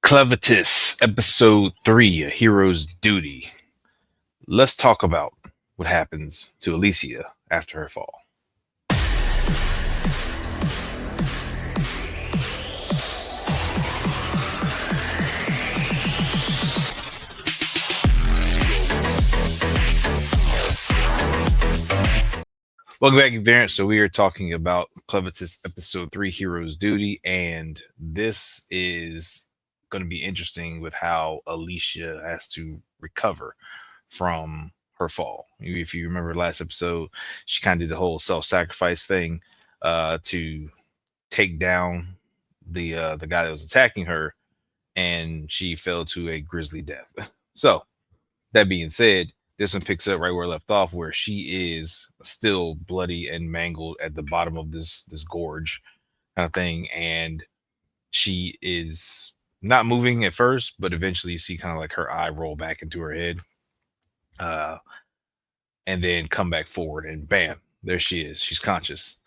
Clevatess, episode 3, A Hero's Duty. Let's talk about what happens to Alicia after her fall. Welcome back, Variant. So we are talking about Clevatess, episode 3, Hero's Duty, and this is going to be interesting with how Alicia has to recover from her fall. If you remember last episode, she kind of did the whole self-sacrifice thing to take down the guy that was attacking her, and she fell to a grisly death. So that being said, this one picks up right where it left off, where she is still bloody and mangled at the bottom of this gorge kind of thing, and she is not moving at first, but eventually you see kind of like her eye roll back into her head, uh, and then come back forward, and bam, there she is. She's conscious.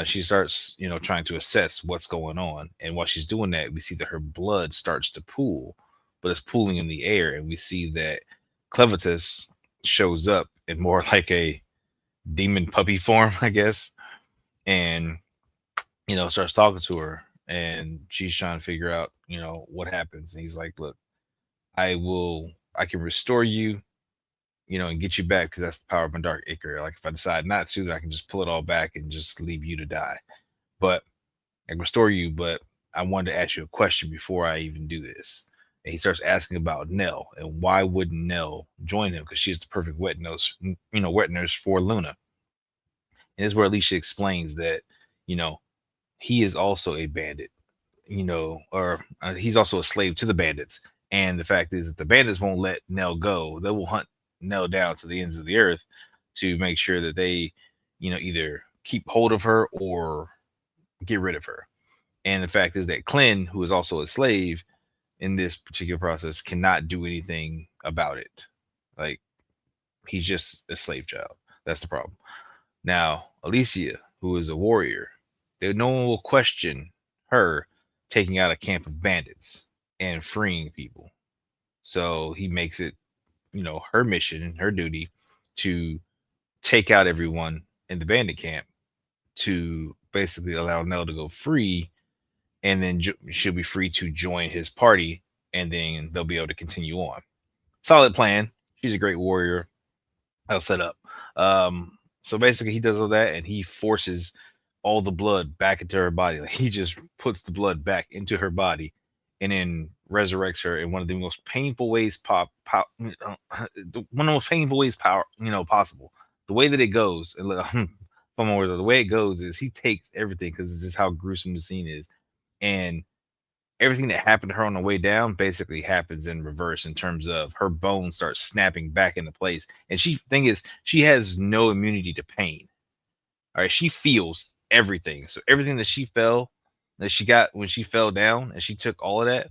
She starts, trying to assess what's going on, and while she's doing that, we see that her blood starts to pool, but it's pooling in the air, and we see that Clevatess shows up in more like a demon puppy form, I guess, and starts talking to her, and she's trying to figure out, what happens, and he's like, "Look, I can restore you, and get you back because that's the power of my dark acre. Like if I decide not to, then I can just pull it all back and just leave you to die. But I can restore you, but I wanted to ask you a question before I even do this." And he starts asking about Nell and why wouldn't Nell join him? Because she's the perfect wet nurse for Luna. And this is where Alicia explains that, you know, he is also a bandit, or he's also a slave to the bandits. And the fact is that the bandits won't let Nell go. They will hunt Nell down to the ends of the earth to make sure that they, either keep hold of her or get rid of her. And the fact is that Clint, who is also a slave in this particular process, cannot do anything about it. Like he's just a slave child. That's the problem. Now, Alicia, who is a warrior, no one will question her taking out a camp of bandits and freeing people. So he makes it, her mission, her duty to take out everyone in the bandit camp to basically allow Nell to go free, and then she'll be free to join his party, and then they'll be able to continue on. Solid plan. She's a great warrior. I'll set up. So basically, he does all that, and he forces all the blood back into her body. Like he just puts the blood back into her body, and then resurrects her in one of the most painful ways one of the most painful ways possible. The way that it goes, and look, the way it goes is he takes everything because it's just how gruesome the scene is, and everything that happened to her on the way down basically happens in reverse in terms of her bones start snapping back into place. And thing is, she has no immunity to pain. All right, she feels everything. So everything that she got when she fell down and she took all of that,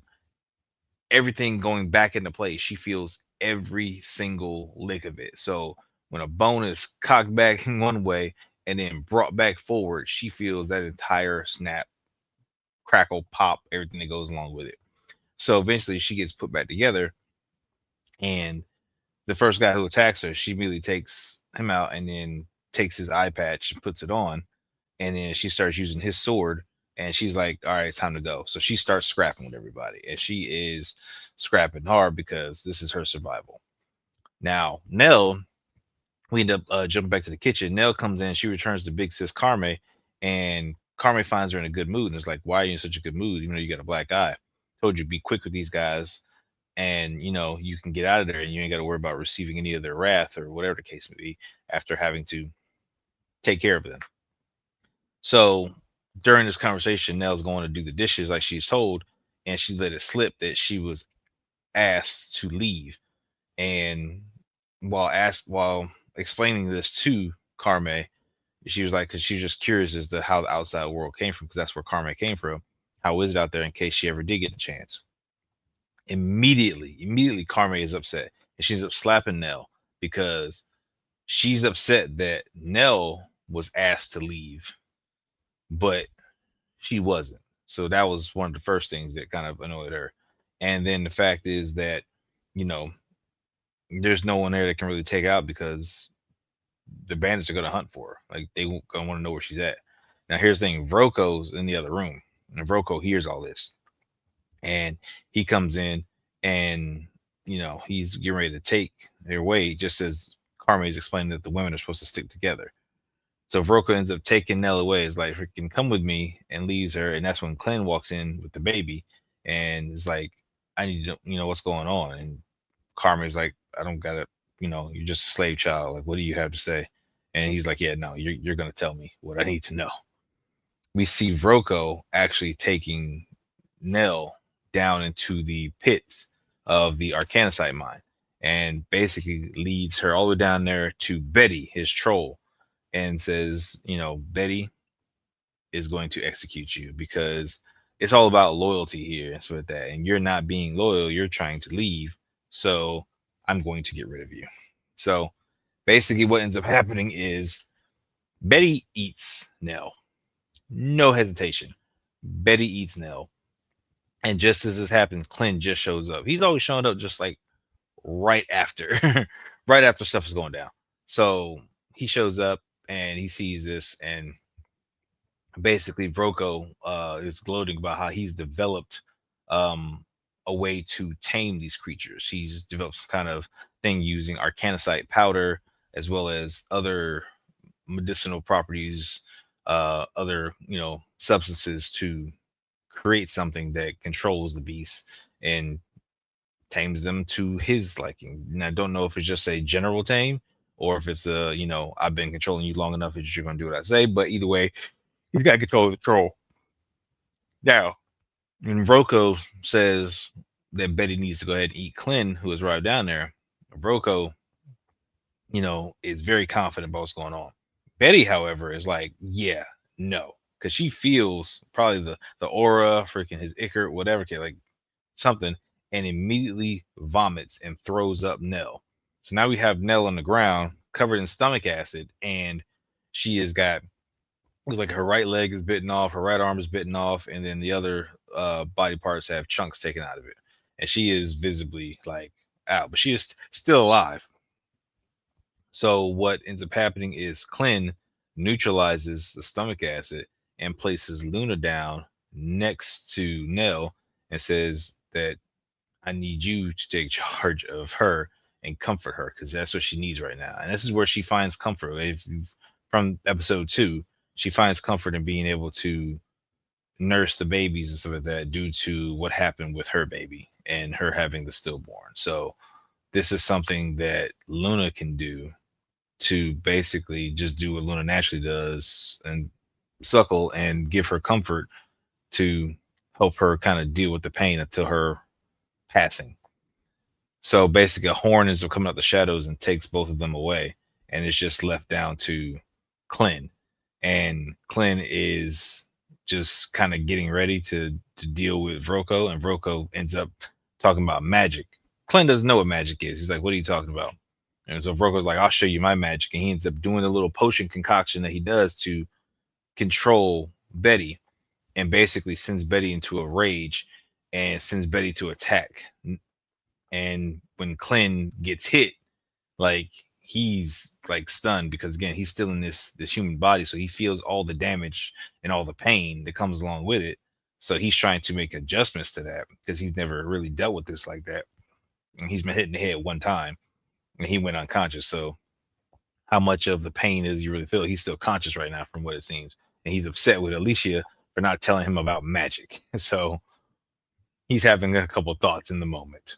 everything going back into place, she feels every single lick of it. So when a bone is cocked back in one way and then brought back forward, she feels that entire snap, crackle, pop, everything that goes along with it. So eventually she gets put back together, and the first guy who attacks her, she immediately takes him out and then takes his eye patch and puts it on, and then she starts using his sword, and she's like, all right, it's time to go. So she starts scrapping with everybody, and she is scrapping hard because this is her survival. Now Nell, we end up jumping back to the kitchen. Nell comes in, she returns to big sis Carme, and Carme finds her in a good mood and is like, why are you in such a good mood even though you got a black eye? Told you be quick with these guys, and you can get out of there and you ain't got to worry about receiving any of their wrath or whatever the case may be after having to take care of them. So during this conversation, Nell's going to do the dishes like she's told, and she let it slip that she was asked to leave. And while explaining this to Carme, she was like, because she was just curious as to how the outside world came from, because that's where Carme came from. How is it out there in case she ever did get the chance? Immediately Carme is upset, and she's up slapping Nell because she's upset that Nell was asked to leave, but she wasn't. So that was one of the first things that kind of annoyed her. And then the fact is that, you know, there's no one there that can really take out because the bandits are going to hunt for her. Like they going to want to know where she's at. Now here's the thing: Vroko's in the other room, and Vroko hears all this, and he comes in, and he's getting ready to take their way, just as Carme is explaining that the women are supposed to stick together. So Vroko ends up taking Nell away. It's like, freaking come with me, and leaves her. And that's when Clint walks in with the baby, and is like, I need to, what's going on. And Carmen's like, I don't gotta, you're just a slave child. Like, what do you have to say? And he's like, yeah, no, you're gonna tell me what I need to know. We see Vroko actually taking Nell down into the pits of the Arcanicite mine, and basically leads her all the way down there to Betty, his troll, and says, Betty is going to execute you because it's all about loyalty here and stuff like that. And you're not being loyal, you're trying to leave. So I'm going to get rid of you. So basically, what ends up happening is Betty eats Nell. No hesitation. Betty eats Nell. And just as this happens, Clint just shows up. He's always showing up just like right after, right after stuff is going down. So he shows up and he sees this, and basically Vroko is gloating about how he's developed um, a way to tame these creatures. He's developed some kind of thing using arcanicite powder as well as other medicinal properties, other substances to create something that controls the beast and tames them to his liking. And I don't know if it's just a general tame or if it's a I've been controlling you long enough that you're going to do what I say. But either way, he's got control of the troll. Now, when Vroko says that Betty needs to go ahead and eat Clint, who has arrived down there, Vroko, is very confident about what's going on. Betty, however, is like, yeah, no, because she feels probably the aura, freaking his ichor, whatever, like something, and immediately vomits and throws up Nell. So now we have Nell on the ground, covered in stomach acid, and she has got, looks like her right leg is bitten off, her right arm is bitten off, and then the other body parts have chunks taken out of it. And she is visibly like out, but she is still alive. So what ends up happening is Clint neutralizes the stomach acid and places Luna down next to Nell and says that I need you to take charge of her and comfort her because that's what she needs right now. And this is where she finds comfort. From episode 2, she finds comfort in being able to nurse the babies and stuff like that due to what happened with her baby and her having the stillborn. So this is something that Luna can do to basically just do what Luna naturally does and suckle and give her comfort to help her kind of deal with the pain until her passing. So basically, a horn ends up coming out the shadows and takes both of them away, and it's just left down to Clint. And Clint is just kind of getting ready to deal with Vroko, and Vroko ends up talking about magic. Clint doesn't know what magic is. He's like, "What are you talking about?" And so Vroko's like, "I'll show you my magic," and he ends up doing a little potion concoction that he does to control Betty, and basically sends Betty into a rage and sends Betty to attack. And when Clint gets hit, like he's like stunned because again he's still in this human body, so he feels all the damage and all the pain that comes along with it. So he's trying to make adjustments to that because he's never really dealt with this like that, and he's been hit in the head one time and he went unconscious. So how much of the pain does he really feel? He's still conscious right now from what it seems, and he's upset with Alicia for not telling him about magic. So he's having a couple thoughts in the moment.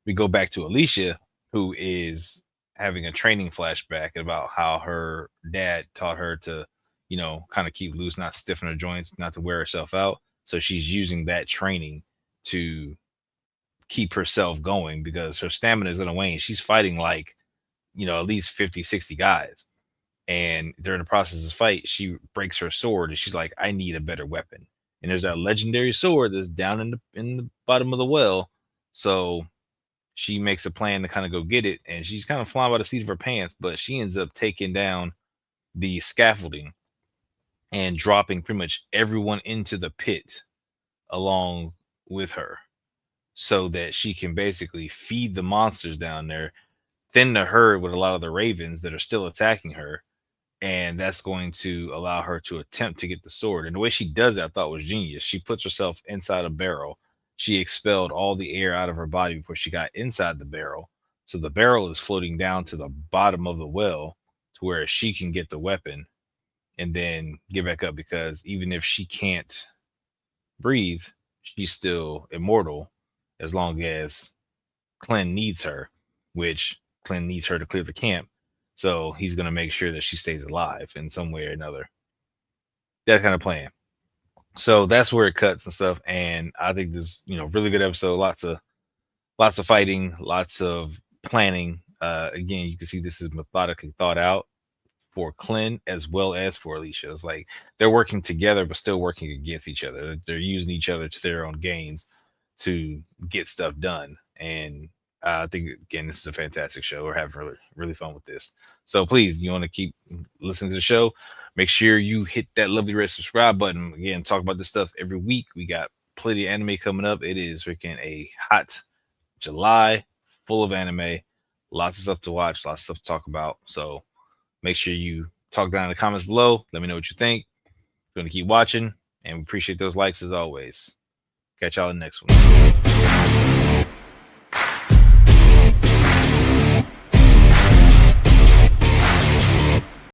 We go back to Alicia, who is having a training flashback about how her dad taught her to, kind of keep loose, not stiffen her joints, not to wear herself out. So she's using that training to keep herself going because her stamina is going to wane. She's fighting like, at least 50, 60 guys. And during the process of this fight, she breaks her sword and she's like, I need a better weapon. And there's that legendary sword that's down in the bottom of the well. So she makes a plan to kind of go get it, and she's kind of flying by the seat of her pants, but she ends up taking down the scaffolding and dropping pretty much everyone into the pit along with her. so that she can basically feed the monsters down there, thin the herd with a lot of the ravens that are still attacking her, and that's going to allow her to attempt to get the sword. And the way she does it, I thought was genius. She puts herself inside a barrel. She expelled all the air out of her body before she got inside the barrel. So the barrel is floating down to the bottom of the well to where she can get the weapon and then get back up, because even if she can't breathe, she's still immortal as long as Clint needs her, which Clint needs her to clear the camp. So he's going to make sure that she stays alive in some way or another. That kind of plan. So that's where it cuts and stuff. And I think this, really good episode. Lots of fighting, lots of planning. Again, you can see this is methodically thought out for Clint as well as for Alicia. It's like they're working together, but still working against each other. They're using each other to their own gains to get stuff done. And I think again, this is a fantastic show. We're having really, really fun with this. So please, you want to keep listening to the show, make sure you hit that lovely red subscribe button. Again, talk about this stuff every week. We got plenty of anime coming up. It is freaking a hot July, full of anime, lots of stuff to watch, lots of stuff to talk about. So make sure you talk down in the comments below. Let me know what you think. We're going to keep watching, and we appreciate those likes as always. Catch y'all in the next one.